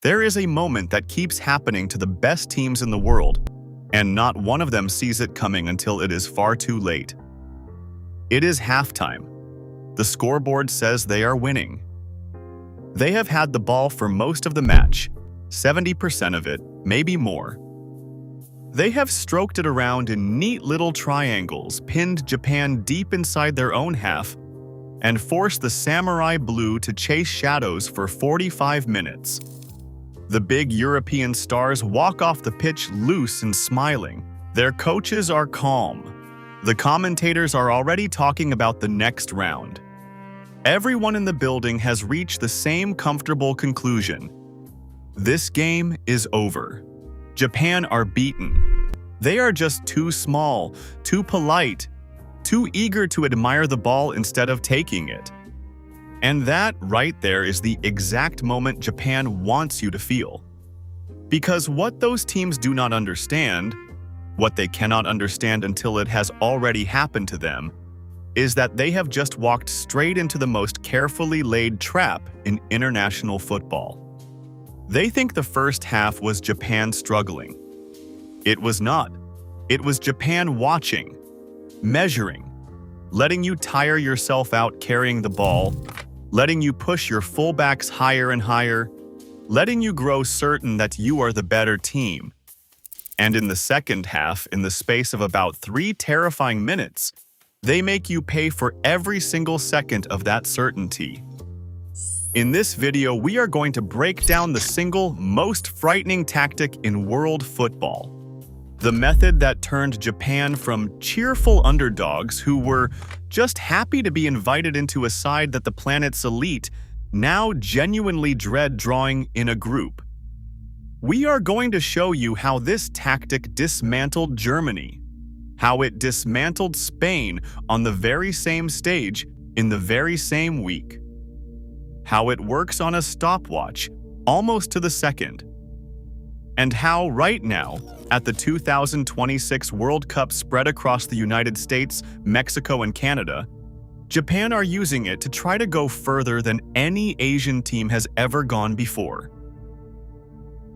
There is a moment that keeps happening to the best teams in the world, and not one of them sees it coming until it is far too late. It is halftime. The scoreboard says they are winning. They have had the ball for most of the match, 70% of it, maybe more. They have stroked it around in neat little triangles, pinned Japan deep inside their own half, and forced the Samurai Blue to chase shadows for 45 minutes. The big European stars walk off the pitch loose and smiling. Their coaches are calm. The commentators are already talking about the next round. Everyone in the building has reached the same comfortable conclusion. This game is over. Japan are beaten. They are just too small, too polite, too eager to admire the ball instead of taking it. And that right there is the exact moment Japan wants you to feel. Because what those teams do not understand, what they cannot understand until it has already happened to them, is that they have just walked straight into the most carefully laid trap in international football. They think the first half was Japan struggling. It was not. It was Japan watching, measuring, letting you tire yourself out carrying the ball, letting you push your fullbacks higher and higher, letting you grow certain that you are the better team. And in the second half, in the space of about 3 terrifying minutes, they make you pay for every single second of that certainty. In this video, we are going to break down the single most frightening tactic in world football. The method that turned Japan from cheerful underdogs who were just happy to be invited into a side that the planet's elite now genuinely dread drawing in a group. We are going to show you how this tactic dismantled Germany, how it dismantled Spain on the very same stage in the very same week, how it works on a stopwatch almost to the second, and how right now, at the 2026 World Cup spread across the United States, Mexico, and Canada, Japan are using it to try to go further than any Asian team has ever gone before.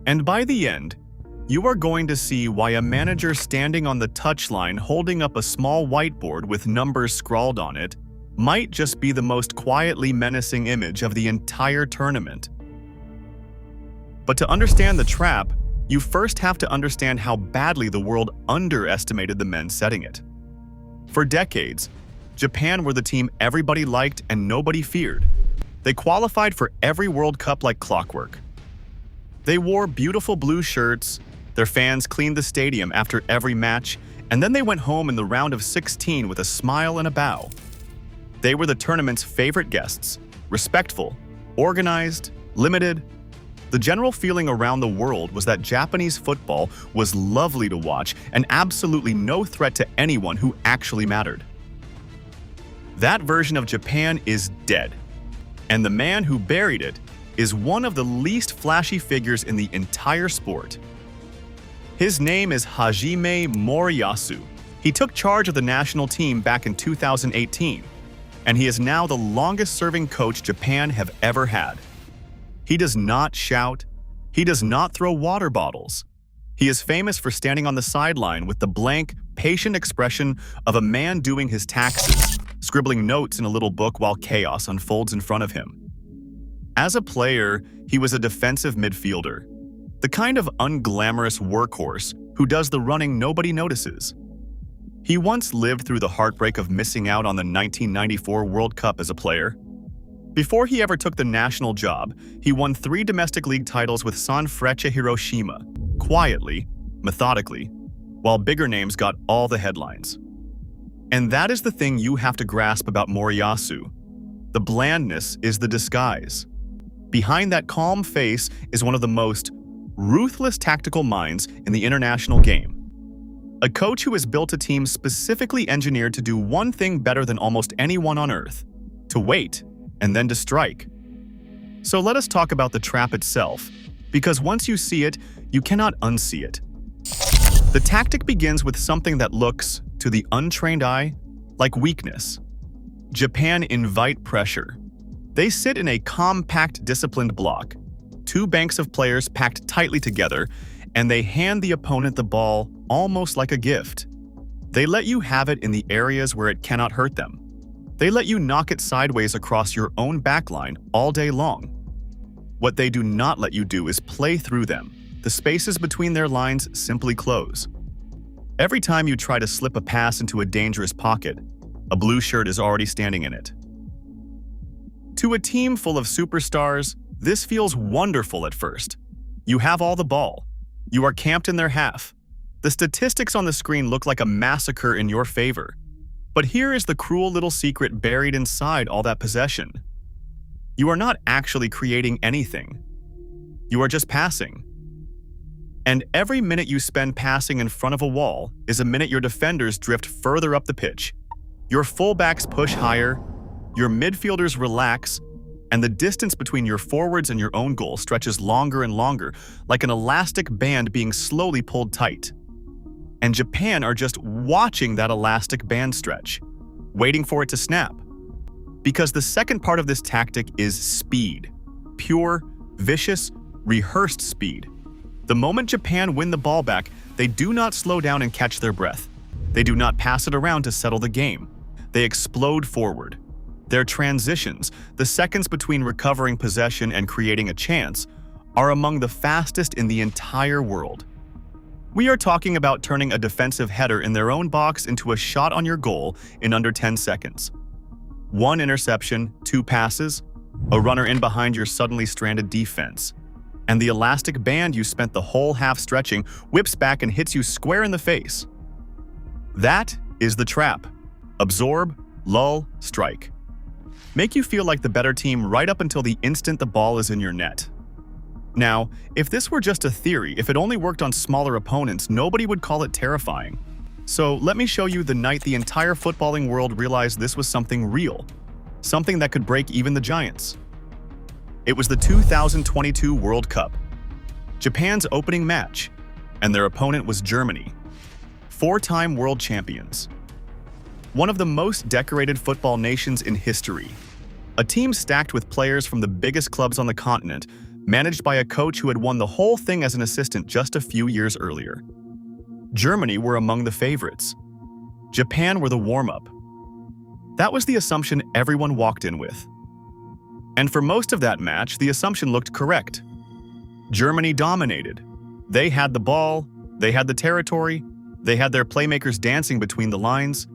And by the end, you are going to see why a manager standing on the touchline holding up a small whiteboard with numbers scrawled on it might just be the most quietly menacing image of the entire tournament. But to understand the trap, you first have to understand how badly the world underestimated the men setting it. For decades, Japan were the team everybody liked and nobody feared. They qualified for every World Cup like clockwork. They wore beautiful blue shirts, their fans cleaned the stadium after every match, and then they went home in the round of 16 with a smile and a bow. They were the tournament's favorite guests, respectful, organized, limited. The general feeling around the world was that Japanese football was lovely to watch and absolutely no threat to anyone who actually mattered. That version of Japan is dead, and the man who buried it is one of the least flashy figures in the entire sport. His name is Hajime Moriyasu. He took charge of the national team back in 2018, and he is now the longest-serving coach Japan have ever had. He does not shout. He does not throw water bottles. He is famous for standing on the sideline with the blank, patient expression of a man doing his taxes, scribbling notes in a little book while chaos unfolds in front of him. As a player, he was a defensive midfielder, the kind of unglamorous workhorse who does the running nobody notices. He once lived through the heartbreak of missing out on the 1994 World Cup as a player. Before he ever took the national job, he won 3 domestic league titles with Sanfrecce Hiroshima, quietly, methodically, while bigger names got all the headlines. And that is the thing you have to grasp about Moriyasu. The blandness is the disguise. Behind that calm face is one of the most ruthless tactical minds in the international game. A coach who has built a team specifically engineered to do one thing better than almost anyone on earth: to wait and then to strike. So let us talk about the trap itself, because once you see it, you cannot unsee it. The tactic begins with something that looks, to the untrained eye, like weakness. Japan invite pressure. They sit in a compact, disciplined block. Two banks of players packed tightly together, and they hand the opponent the ball almost like a gift. They let you have it in the areas where it cannot hurt them. They let you knock it sideways across your own backline all day long. What they do not let you do is play through them. The spaces between their lines simply close. Every time you try to slip a pass into a dangerous pocket, a blue shirt is already standing in it. To a team full of superstars, this feels wonderful at first. You have all the ball. You are camped in their half. The statistics on the screen look like a massacre in your favor. But here is the cruel little secret buried inside all that possession. You are not actually creating anything. You are just passing. And every minute you spend passing in front of a wall is a minute your defenders drift further up the pitch. Your fullbacks push higher, your midfielders relax, and the distance between your forwards and your own goal stretches longer and longer, like an elastic band being slowly pulled tight. And Japan are just watching that elastic band stretch, waiting for it to snap. Because the second part of this tactic is speed. Pure, vicious, rehearsed speed. The moment Japan win the ball back, they do not slow down and catch their breath. They do not pass it around to settle the game. They explode forward. Their transitions, the seconds between recovering possession and creating a chance, are among the fastest in the entire world. We are talking about turning a defensive header in their own box into a shot on your goal in under 10 seconds. One interception, two passes, a runner in behind your suddenly stranded defense. And the elastic band you spent the whole half stretching whips back and hits you square in the face. That is the trap. Absorb, lull, strike. Make you feel like the better team right up until the instant the ball is in your net. Now, if this were just a theory, if it only worked on smaller opponents, nobody would call it terrifying. So let me show you the night the entire footballing world realized this was something real. Something that could break even the giants. It was the 2022 World Cup. Japan's opening match, and their opponent was Germany. Four-time world champions. One of the most decorated football nations in history. A team stacked with players from the biggest clubs on the continent, managed by a coach who had won the whole thing as an assistant just a few years earlier. Germany were among the favorites. Japan were the warm-up. That was the assumption everyone walked in with. And for most of that match, the assumption looked correct. Germany dominated. They had the ball, they had the territory, they had their playmakers dancing between the lines,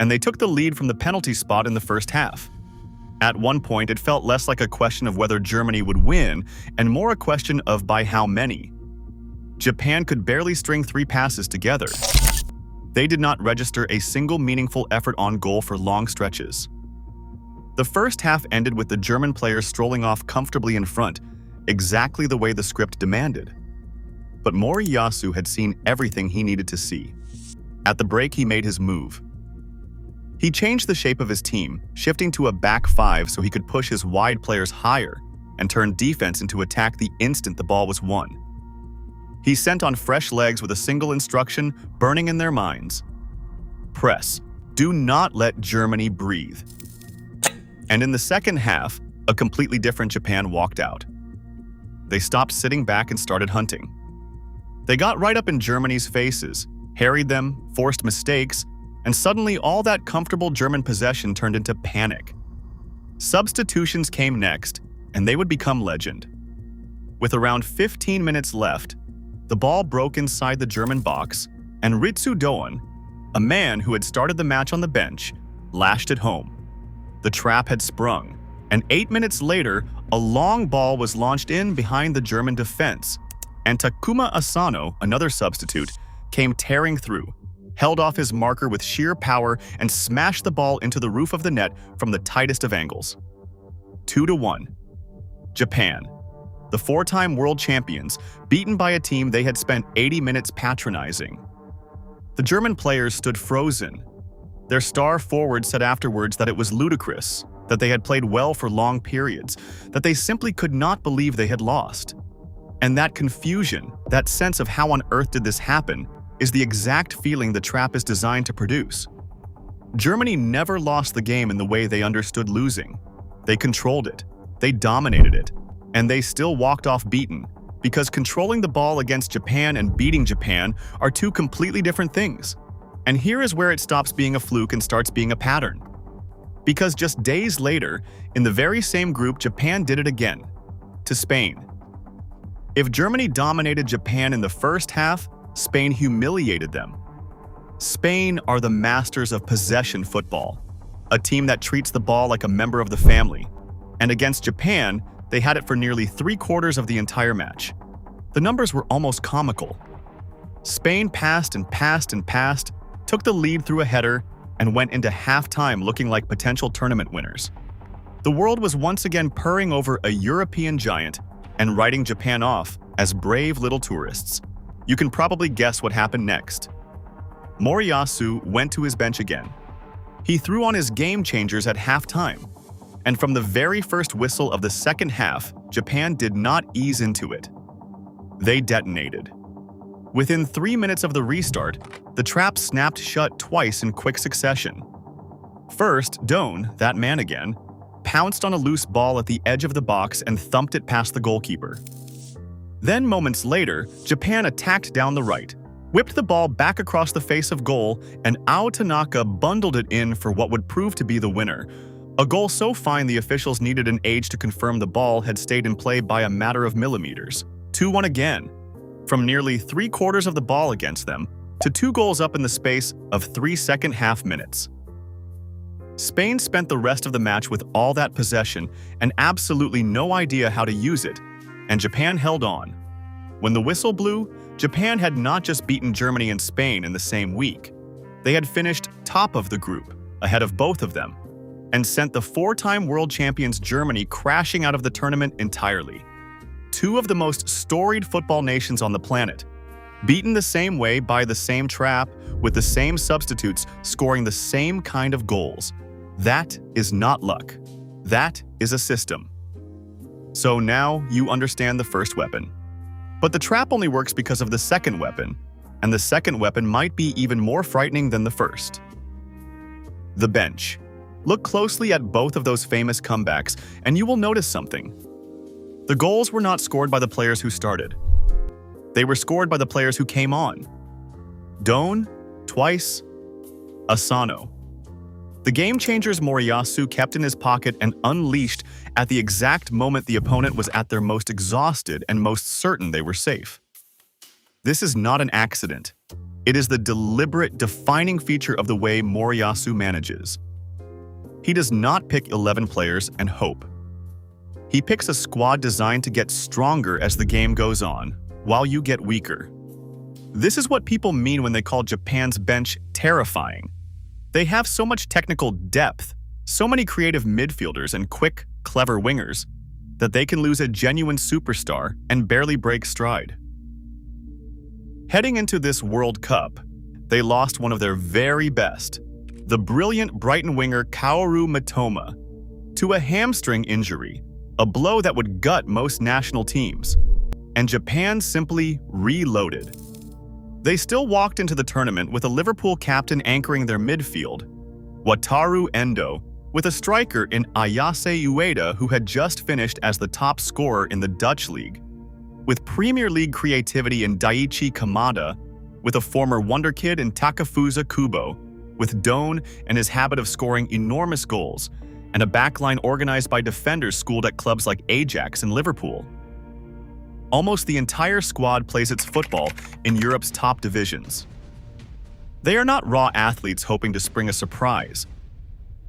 and they took the lead from the penalty spot in the first half. At one point, it felt less like a question of whether Germany would win and more a question of by how many. Japan could barely string 3 passes together. They did not register a single meaningful effort on goal for long stretches. The first half ended with the German players strolling off comfortably in front, exactly the way the script demanded. But Moriyasu had seen everything he needed to see. At the break, he made his move. He changed the shape of his team, shifting to a back 5 so he could push his wide players higher and turn defense into attack the instant the ball was won. He sent on fresh legs with a single instruction burning in their minds. Press. Do not let Germany breathe. And in the second half, a completely different Japan walked out. They stopped sitting back and started hunting. They got right up in Germany's faces, harried them, forced mistakes, and suddenly all that comfortable German possession turned into panic. Substitutions came next, and they would become legend. With around 15 minutes left, the ball broke inside the German box, and Ritsu Doan, a man who had started the match on the bench, lashed it home. The trap had sprung, and 8 minutes later, a long ball was launched in behind the German defense, and Takuma Asano, another substitute, came tearing through, held off his marker with sheer power, and smashed the ball into the roof of the net from the tightest of angles. 2-1. Japan, the 4-time world champions, beaten by a team they had spent 80 minutes patronizing. The German players stood frozen. Their star forward said afterwards that it was ludicrous, that they had played well for long periods, that they simply could not believe they had lost. And that confusion, that sense of how on earth did this happen, is the exact feeling the trap is designed to produce. Germany never lost the game in the way they understood losing. They controlled it. They dominated it. And they still walked off beaten, because controlling the ball against Japan and beating Japan are two completely different things. And here is where it stops being a fluke and starts being a pattern. Because just days later, in the very same group, Japan did it again, to Spain. If Germany dominated Japan in the first half, Spain humiliated them. Spain are the masters of possession football, a team that treats the ball like a member of the family. And against Japan, they had it for nearly 3/4 of the entire match. The numbers were almost comical. Spain passed and passed and passed, took the lead through a header, and went into halftime looking like potential tournament winners. The world was once again purring over a European giant and writing Japan off as brave little tourists. You can probably guess what happened next. Moriyasu went to his bench again. He threw on his game changers at halftime. And from the very first whistle of the second half, Japan did not ease into it. They detonated. Within 3 minutes of the restart, the trap snapped shut twice in quick succession. First, Doan, that man again, pounced on a loose ball at the edge of the box and thumped it past the goalkeeper. Then moments later, Japan attacked down the right, whipped the ball back across the face of goal, and Ao Tanaka bundled it in for what would prove to be the winner. A goal so fine the officials needed an age to confirm the ball had stayed in play by a matter of millimeters. 2-1 again. From nearly 3/4 of the ball against them, to 2 goals up in the space of 3 second-half minutes. Spain spent the rest of the match with all that possession and absolutely no idea how to use it, and Japan held on. When the whistle blew, Japan had not just beaten Germany and Spain in the same week. They had finished top of the group, ahead of both of them, and sent the 4-time world champions Germany crashing out of the tournament entirely. 2 of the most storied football nations on the planet, beaten the same way by the same trap, with the same substitutes scoring the same kind of goals. That is not luck. That is a system. So now you understand the first weapon. But the trap only works because of the second weapon, and the second weapon might be even more frightening than the first. The bench. Look closely at both of those famous comebacks, and you will notice something. The goals were not scored by the players who started. They were scored by the players who came on. Doan, twice, Asano. The game changers Moriyasu kept in his pocket and unleashed at the exact moment the opponent was at their most exhausted and most certain they were safe. This is not an accident. It is the deliberate, defining feature of the way Moriyasu manages. He does not pick 11 players and hope. He picks a squad designed to get stronger as the game goes on, while you get weaker. This is what people mean when they call Japan's bench terrifying. They have so much technical depth, so many creative midfielders and quick, clever wingers, that they can lose a genuine superstar and barely break stride. Heading into this World Cup, they lost one of their very best, the brilliant Brighton winger Kaoru Mitoma, to a hamstring injury, a blow that would gut most national teams. And Japan simply reloaded. They still walked into the tournament with a Liverpool captain anchoring their midfield, Wataru Endo, with a striker in Ayase Ueda who had just finished as the top scorer in the Dutch league, with Premier League creativity in Daichi Kamada, with a former wonder kid in Takefusa Kubo, with Doan and his habit of scoring enormous goals, and a backline organized by defenders schooled at clubs like Ajax and Liverpool. Almost the entire squad plays its football in Europe's top divisions. They are not raw athletes hoping to spring a surprise.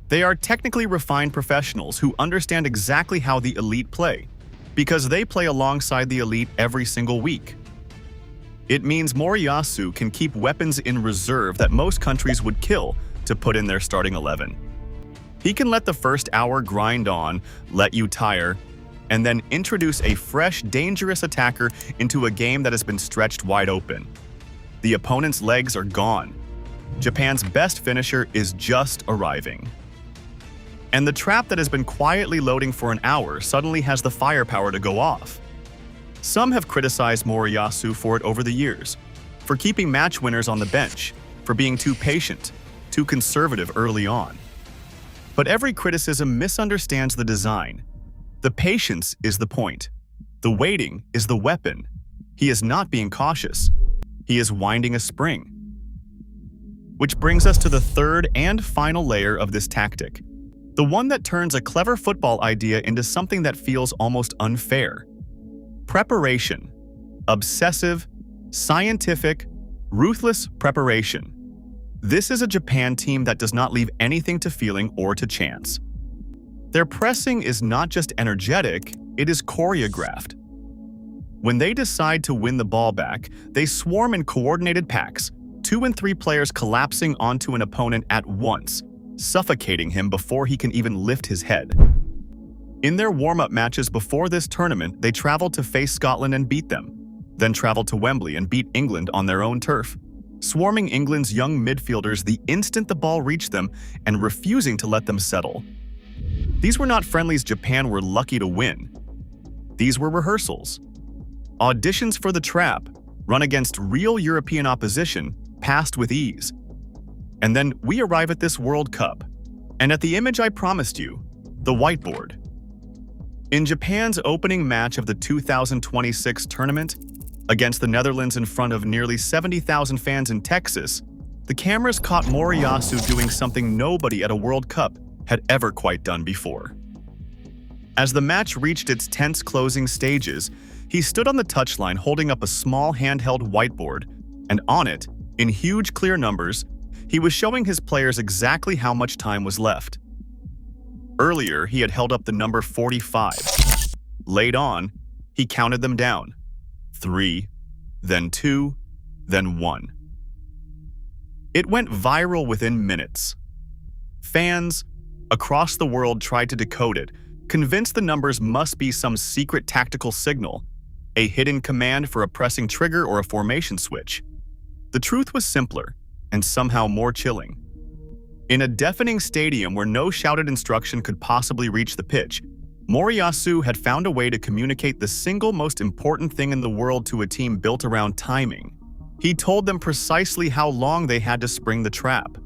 They are technically refined professionals who understand exactly how the elite play, because they play alongside the elite every single week. It means Moriyasu can keep weapons in reserve that most countries would kill to put in their starting 11. He can let the first hour grind on, let you tire, and then introduce a fresh, dangerous attacker into a game that has been stretched wide open. The opponent's legs are gone. Japan's best finisher is just arriving. And the trap that has been quietly loading for an hour suddenly has the firepower to go off. Some have criticized Moriyasu for it over the years, for keeping match winners on the bench, for being too patient, too conservative early on. But every criticism misunderstands the design. The patience is the point. The waiting is the weapon. He is not being cautious. He is winding a spring. Which brings us to the third and final layer of this tactic. The one that turns a clever football idea into something that feels almost unfair. Preparation. Obsessive, scientific, ruthless preparation. This is a Japan team that does not leave anything to feeling or to chance. Their pressing is not just energetic, it is choreographed. When they decide to win the ball back, they swarm in coordinated packs, 2 and 3 players collapsing onto an opponent at once, suffocating him before he can even lift his head. In their warm-up matches before this tournament, they traveled to face Scotland and beat them, then traveled to Wembley and beat England on their own turf, swarming England's young midfielders the instant the ball reached them and refusing to let them settle. These were not friendlies Japan were lucky to win. These were rehearsals. Auditions for the trap, run against real European opposition, passed with ease. And then we arrive at this World Cup, and at the image I promised you, the whiteboard. In Japan's opening match of the 2026 tournament, against the Netherlands in front of nearly 70,000 fans in Texas, the cameras caught Moriyasu doing something nobody at a World Cup had ever quite done before. As the match reached its tense closing stages, he stood on the touchline holding up a small handheld whiteboard, and on it, in huge clear numbers, he was showing his players exactly how much time was left. Earlier, he had held up the number 45. Late on, he counted them down. 3, then 2, then 1. It went viral within minutes. Fans across the world tried to decode it, convinced the numbers must be some secret tactical signal, a hidden command for a pressing trigger or a formation switch. The truth was simpler, and somehow more chilling. In a deafening stadium where no shouted instruction could possibly reach the pitch, Moriyasu had found a way to communicate the single most important thing in the world to a team built around timing. He told them precisely how long they had to spring the trap.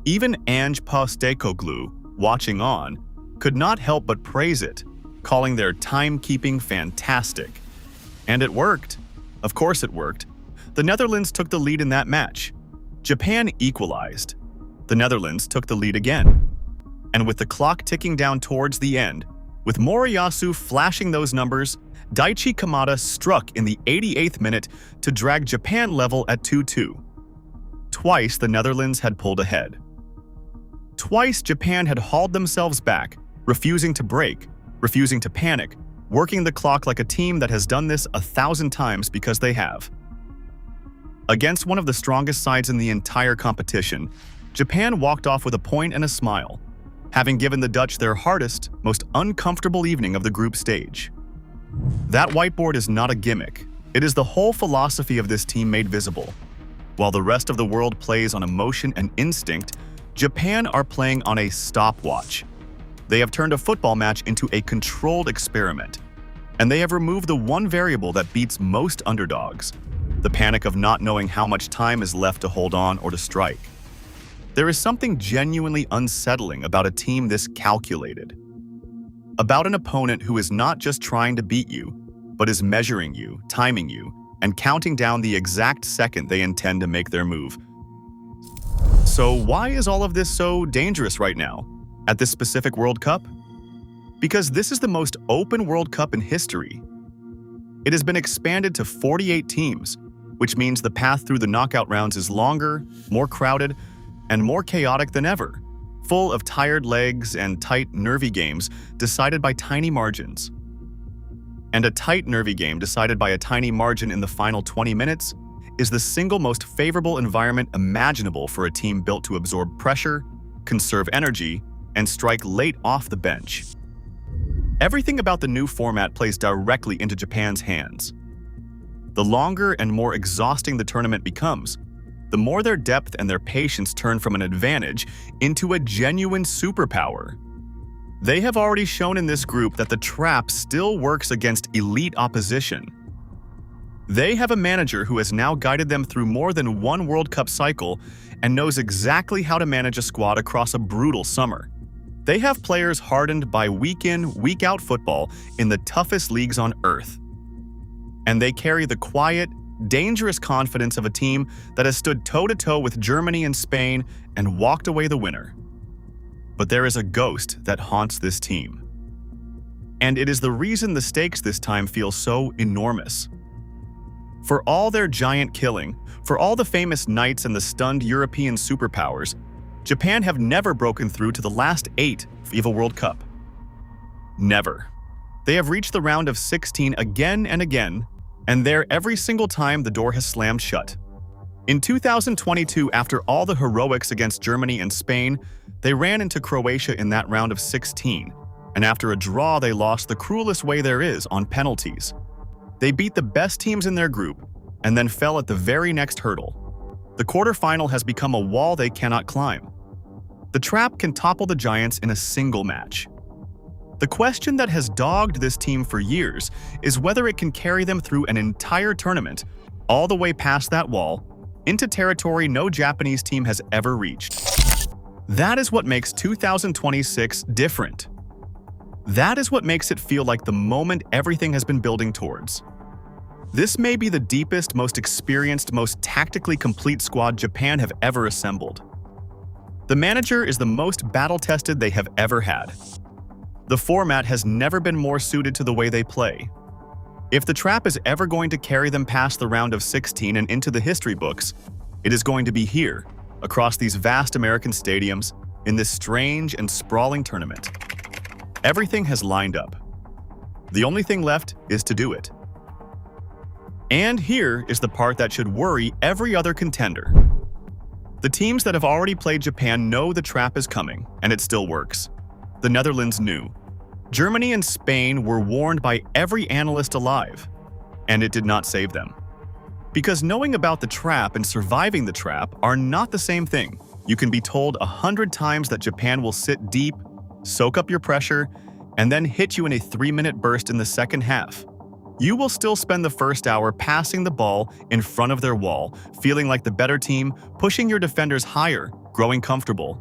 Even Ange Postecoglou, watching on, could not help but praise it, calling their timekeeping fantastic. And it worked. Of course it worked. The Netherlands took the lead in that match. Japan equalized. The Netherlands took the lead again. And with the clock ticking down towards the end, with Moriyasu flashing those numbers, Daichi Kamada struck in the 88th minute to drag Japan level at 2-2. Twice the Netherlands had pulled ahead. Twice Japan had hauled themselves back, refusing to break, refusing to panic, working the clock like a team that has done this 1,000 times because they have. Against one of the strongest sides in the entire competition, Japan walked off with a point and a smile, having given the Dutch their hardest, most uncomfortable evening of the group stage. That whiteboard is not a gimmick. It is the whole philosophy of this team made visible. While the rest of the world plays on emotion and instinct, Japan are playing on a stopwatch. They have turned a football match into a controlled experiment, and they have removed the one variable that beats most underdogs, the panic of not knowing how much time is left to hold on or to strike. There is something genuinely unsettling about a team this calculated. About an opponent who is not just trying to beat you, but is measuring you, timing you, and counting down the exact second they intend to make their move. So why is all of this so dangerous right now, at this specific World Cup? Because this is the most open World Cup in history. It has been expanded to 48 teams, which means the path through the knockout rounds is longer, more crowded, and more chaotic than ever, full of tired legs and tight, nervy games decided by tiny margins. And a tight, nervy game decided by a tiny margin in the final 20 minutes is the single most favorable environment imaginable for a team built to absorb pressure, conserve energy, and strike late off the bench. Everything about the new format plays directly into Japan's hands. The longer and more exhausting the tournament becomes, the more their depth and their patience turn from an advantage into a genuine superpower. They have already shown in this group that the trap still works against elite opposition. They have a manager who has now guided them through more than one World Cup cycle and knows exactly how to manage a squad across a brutal summer. They have players hardened by week-in, week-out football in the toughest leagues on earth. And they carry the quiet, dangerous confidence of a team that has stood toe-to-toe with Germany and Spain and walked away the winner. But there is a ghost that haunts this team. And it is the reason the stakes this time feel so enormous. For all their giant killing, for all the famous knights and the stunned European superpowers, Japan have never broken through to the last 8 FIFA World Cup. Never. They have reached the round of 16 again and again, and there every single time the door has slammed shut. In 2022, after all the heroics against Germany and Spain, they ran into Croatia in that round of 16, and after a draw they lost the cruelest way there is, on penalties. They beat the best teams in their group, and then fell at the very next hurdle. The quarterfinal has become a wall they cannot climb. The trap can topple the giants in a single match. The question that has dogged this team for years is whether it can carry them through an entire tournament, all the way past that wall, into territory no Japanese team has ever reached. That is what makes 2026 different. That is what makes it feel like the moment everything has been building towards. This may be the deepest, most experienced, most tactically complete squad Japan have ever assembled. The manager is the most battle-tested they have ever had. The format has never been more suited to the way they play. If the trap is ever going to carry them past the round of 16 and into the history books, it is going to be here, across these vast American stadiums, in this strange and sprawling tournament. Everything has lined up. The only thing left is to do it. And here is the part that should worry every other contender. The teams that have already played Japan know the trap is coming, and it still works. The Netherlands knew. Germany and Spain were warned by every analyst alive, and it did not save them. Because knowing about the trap and surviving the trap are not the same thing. You can be told 100 times that Japan will sit deep, soak up your pressure, and then hit you in a 3-minute burst in the second half. You will still spend the first hour passing the ball in front of their wall, feeling like the better team, pushing your defenders higher, growing comfortable.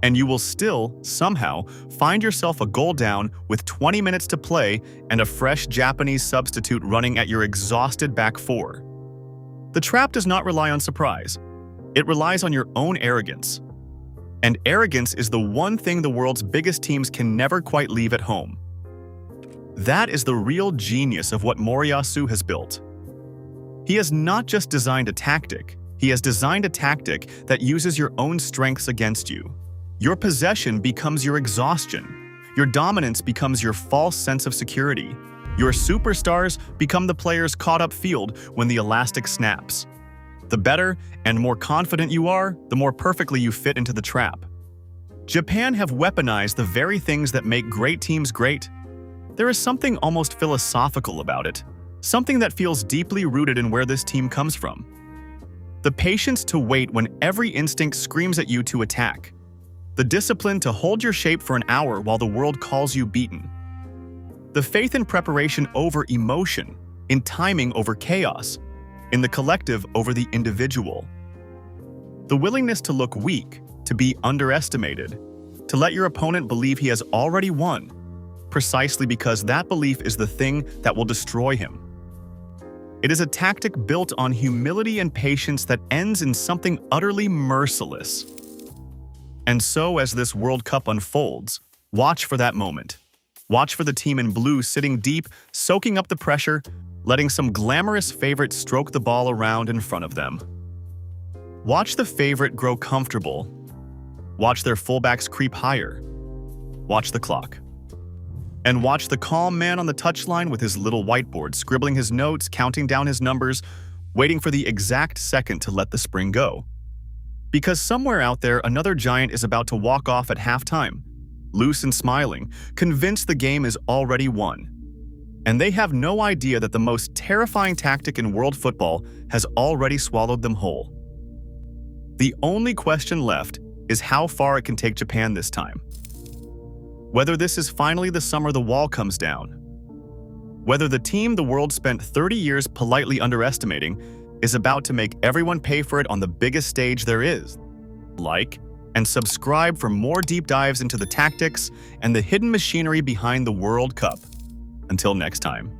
And you will still, somehow, find yourself a goal down with 20 minutes to play and a fresh Japanese substitute running at your exhausted back four. The trap does not rely on surprise. It relies on your own arrogance. And arrogance is the one thing the world's biggest teams can never quite leave at home. That is the real genius of what Moriyasu has built. He has not just designed a tactic, he has designed a tactic that uses your own strengths against you. Your possession becomes your exhaustion. Your dominance becomes your false sense of security. Your superstars become the players caught up field when the elastic snaps. The better and more confident you are, the more perfectly you fit into the trap. Japan have weaponized the very things that make great teams great. There is something almost philosophical about it, something that feels deeply rooted in where this team comes from. The patience to wait when every instinct screams at you to attack. The discipline to hold your shape for an hour while the world calls you beaten. The faith in preparation over emotion, in timing over chaos, in the collective over the individual. The willingness to look weak, to be underestimated, to let your opponent believe he has already won, precisely because that belief is the thing that will destroy him. It is a tactic built on humility and patience that ends in something utterly merciless. And so, as this World Cup unfolds, watch for that moment. Watch for the team in blue sitting deep, soaking up the pressure, letting some glamorous favorite stroke the ball around in front of them. Watch the favorite grow comfortable. Watch their fullbacks creep higher. Watch the clock. And watch the calm man on the touchline with his little whiteboard, scribbling his notes, counting down his numbers, waiting for the exact second to let the spring go. Because somewhere out there, another giant is about to walk off at halftime, loose and smiling, convinced the game is already won. And they have no idea that the most terrifying tactic in world football has already swallowed them whole. The only question left is how far it can take Japan this time. Whether this is finally the summer the wall comes down. Whether the team the world spent 30 years politely underestimating is about to make everyone pay for it on the biggest stage there is, like and subscribe for more deep dives into the tactics and the hidden machinery behind the World Cup. Until next time.